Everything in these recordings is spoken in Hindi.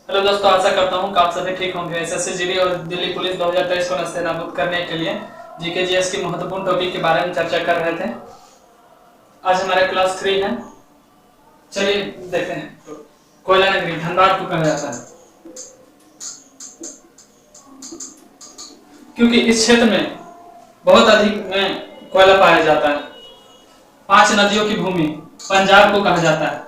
हेलो दोस्तों, आशा करता हूँ कि आप सभी ठीक होंगे। एसएससी जीडी और दिल्ली पुलिस 2023 को नस्तेनाबूद करने के लिए जीके जीएस की महत्वपूर्ण टॉपिक के बारे में चर्चा कर रहे थे। आज हमारा क्लास 3 है। चलिए देखते हैं। कोयला नगरी धनबाद को कहा जाता है क्योंकि इस क्षेत्र में बहुत अधिक में कोयला पाया जाता है। 5 नदियों की भूमि पंजाब को कहा जाता है,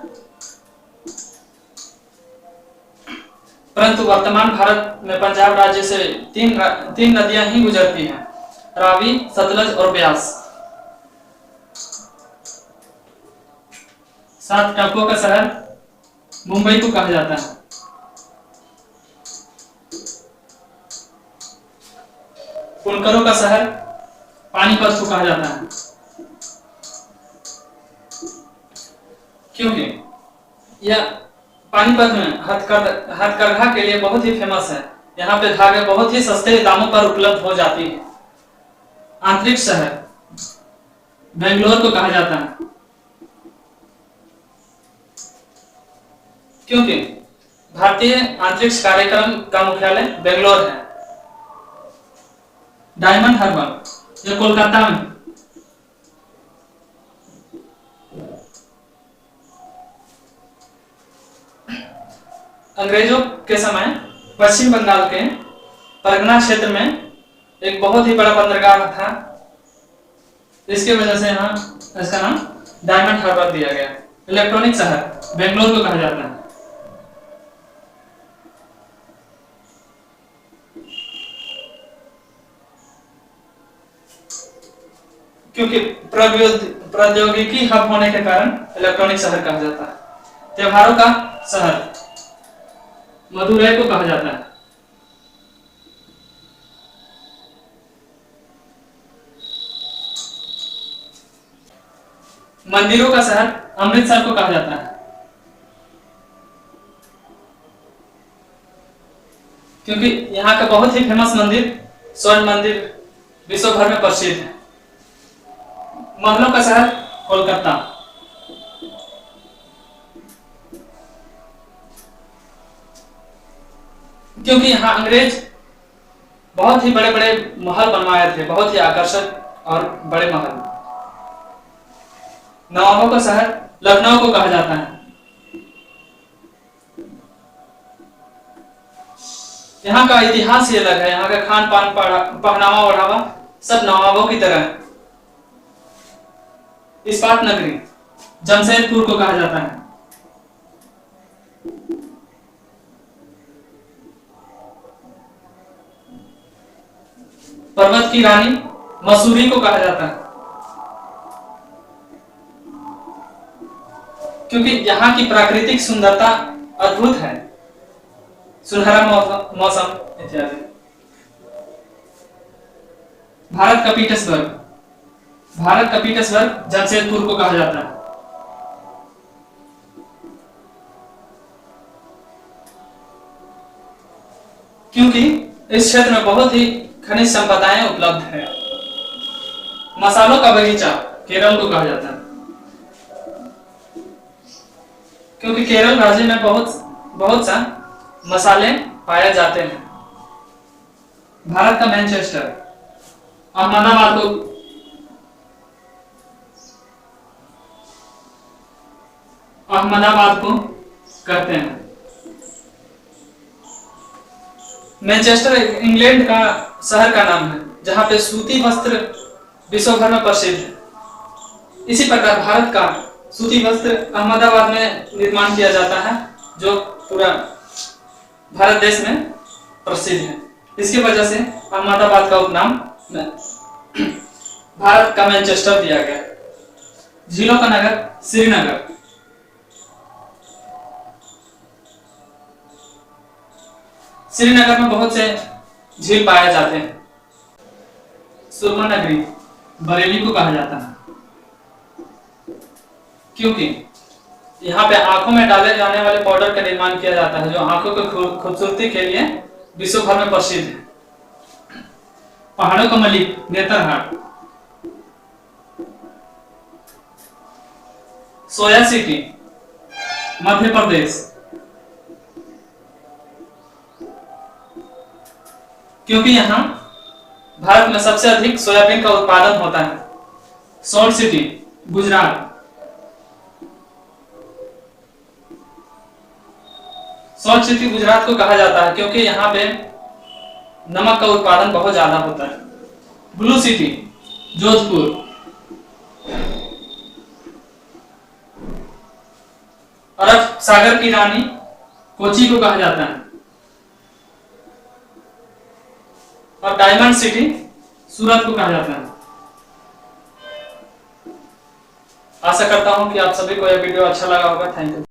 परंतु वर्तमान भारत में पंजाब राज्य से तीन नदियां ही गुजरती हैं, रावी, सतलज और ब्यास। 7 टापुओं का शहर मुंबई को कहा जाता है। बुनकरों का शहर पानीपत को कहा जाता है, क्योंकि यह पानीपत में हथकरघा के लिए बहुत ही फेमस है। यहाँ पे धागे बहुत ही सस्ते दामों पर उपलब्ध हो जाती है। आंतरिक शहर बेंगलोर को कहा जाता है, क्योंकि भारतीय अंतरिक्ष कार्यक्रम का मुख्यालय बेंगलोर है। डायमंड हार्बर यह कोलकाता में। अंग्रेजों के समय पश्चिम बंगाल के परगना क्षेत्र में एक बहुत ही बड़ा बंदरगाह था। इसकी वजह से यहाँ इसका नाम डायमंड हार्बर दिया गया। इलेक्ट्रॉनिक शहर बेंगलोर को कहा जाता है, क्योंकि प्रौद्योगिकी हब होने के कारण इलेक्ट्रॉनिक शहर कहा जाता है। त्योहारों का शहर मदुरै को कहा जाता है, मंदिरों का शहर अमृतसर को कहा जाता है, क्योंकि यहाँ का बहुत ही फेमस मंदिर स्वर्ण मंदिर विश्व भर में प्रसिद्ध है। महलों का शहर कोलकाता, क्योंकि यहाँ अंग्रेज बहुत ही बड़े बड़े महल बनवाए थे, बहुत ही आकर्षक और बड़े महल। नवाबों का शहर लखनऊ को कहा जाता है। यहाँ का इतिहास ही अलग है। यहाँ का खान पान पहनावा ओढ़ावा सब नवाबों की तरह है। इस्पात नगरी जमशेदपुर को कहा जाता है, पर्वत की रानी मसूरी को कहा जाता है, क्योंकि यहाँ की प्राकृतिक सुंदरता अद्भुत है, सुनहरा मौसम इत्यादि। भारत का पीटर्सबर्ग जमशेदपुर को कहा जाता है, क्योंकि इस क्षेत्र में बहुत ही खनिज संपदाएं उपलब्ध है। मसालों का बगीचा केरल को कहा जाता है, क्योंकि केरल राज्य में बहुत सा मसाले पाए जाते हैं। भारत का मैनचेस्टर अहमदाबाद को कहते हैं। मैनचेस्टर इंग्लैंड का शहर का नाम है, जहां पे सूती वस्त्र विश्व भर में प्रसिद्ध है। इसी प्रकार भारत का सूती वस्त्र अहमदाबाद में निर्माण किया जाता है, जो पूरा भारत देश में प्रसिद्ध है। इसकी वजह से अहमदाबाद का उपनाम भारत का मैनचेस्टर दिया गया। झीलों का नगर श्रीनगर, श्रीनगर में बहुत से झील पाए जाते हैं। सुरमा नगरी बरेली को कहा जाता है, क्योंकि यहाँ पे आंखों में डाले जाने वाले पाउडर का निर्माण किया जाता है, जो आंखों की खूबसूरती के लिए विश्व भर में प्रसिद्ध है। पहाड़ों का मलिक नेतरहाट, सोया सिटी मध्य प्रदेश, क्योंकि यहाँ भारत में सबसे अधिक सोयाबीन का उत्पादन होता है। Salt city Gujarat. Salt city Gujarat को कहा जाता है क्योंकि यहाँ पे नमक का उत्पादन बहुत ज्यादा होता है। Blue city Jodhpur. अरब सागर की रानी कोची को कहा जाता है। और डायमंड सिटी सूरत को कहा जाता है। आशा करता हूं कि आप सभी को यह वीडियो अच्छा लगा होगा। Thank you.